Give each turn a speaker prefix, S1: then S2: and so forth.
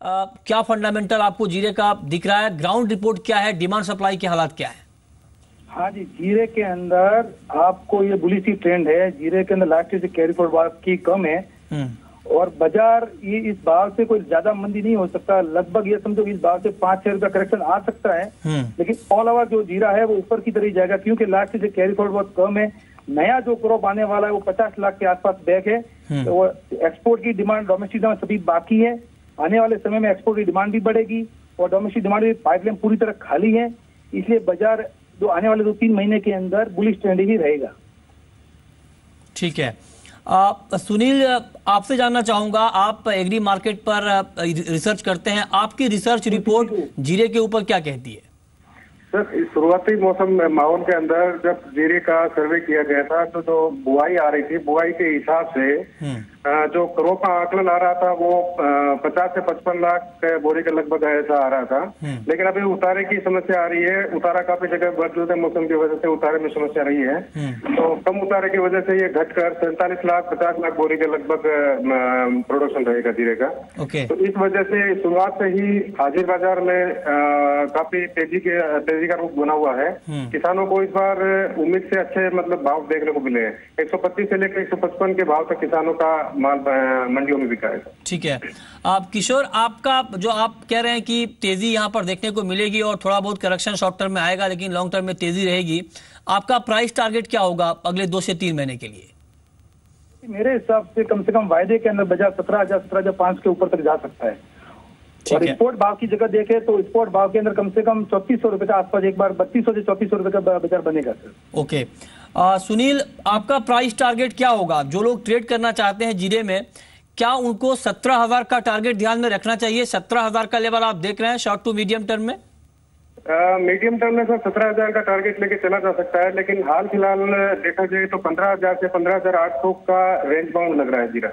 S1: क्या फंडामेंटल आपको जीरे का दिख रहा है? ग्राउंड रिपोर्ट क्या है? डिमांड सप्लाई के हालात क्या है?
S2: हाँ जी, जीरे के अंदर आपको ये बुलिश ट्रेंड है। जीरे के अंदर लास्ट ईयर से कैरी फॉरवर्ड की कम है और बाजार ये इस भाव से कोई ज्यादा मंदी नहीं हो सकता। लगभग ये समझो इस भाव से 5-6 रुपया करेक्शन आ सकता है, लेकिन ऑल ओवर जो जीरा है वो ऊपर की तरह जाएगा, क्योंकि लास्ट ईयर से कैरी फॉरवर्ड बहुत कम है। नया जो क्रॉप आने वाला है वो 50 लाख के आसपास बैक है, तो वो एक्सपोर्ट की डिमांड, डोमेस्टिक डिमांड सभी बाकी है। आने वाले समय में एक्सपोर्ट की डिमांड भी बढ़ेगी और डोमेस्टिक डिमांड भी पाइपलाइन पूरी तरह खाली है, इसलिए बाजार जो आने वाले 2-3 महीने के अंदर बुलिश ट्रेंड ही रहेगा।
S1: ठीक है। सुनील, आपसे जानना चाहूंगा, आप एग्री मार्केट पर रिसर्च करते हैं, आपकी रिसर्च रिपोर्ट जीरे के ऊपर क्या कहती है?
S3: सर, इस शुरुआती मौसम माहौल के अंदर जब जीरे का सर्वे किया गया था तो जो बुआई आ रही थी, बुआई के हिसाब से जो क्रॉप का आकलन आ रहा था वो 50 से 55 लाख बोरी के लगभग ऐसा आ रहा था। लेकिन अभी उतारे की समस्या आ रही है। उतारा काफी जगह बदलते मौसम की वजह से उतारे में समस्या रही है, तो कम उतारे की वजह से ये घटकर 47 लाख 50 लाख बोरी के लगभग प्रोडक्शन रहेगा जीरे का। तो इस वजह से शुरुआत से ही हाजिर बाजार में काफी तेजी का रूप बना हुआ है। किसानों को इस बार उम्मीद से अच्छे मतलब भाव देखने को मिले हैं। 125 से लेकर 155 के भाव तक किसानों का माल मंडियों में बिका है। ठीक है।
S1: किशोर, आपका जो आप कह रहे हैं कि तेजी यहाँ पर देखने को मिलेगी और थोड़ा बहुत करेक्शन शॉर्ट टर्म में आएगा, लेकिन लॉन्ग टर्म में तेजी रहेगी, आपका प्राइस टारगेट क्या होगा अगले 2 से 3 महीने के लिए?
S2: मेरे हिसाब से कम वायदे के अंदर बाजार 17,500 के ऊपर तक जा सकता है। और स्पोर्ट भाव की जगह देखे तो स्पोर्ट भाव के अंदर कम से कम 3400 रुपए के आसपास एक बार 3200 से 3400 रुपए का बाजार बनेगा सर।
S1: ओके। सुनील, आपका प्राइस टारगेट क्या होगा? जो लोग ट्रेड करना चाहते हैं जीरे में, क्या उनको 17,000 का टारगेट ध्यान में रखना चाहिए? 17,000 का लेवल आप देख रहे हैं शॉर्ट टू मीडियम टर्म में?
S3: मीडियम टर्म में सर 17,000 का टारगेट लेके चला जा सकता है, लेकिन हाल फिलहाल देखा जाए तो 15,000 से 15,800 का रेंज बाउंड लग रहा है जीरा।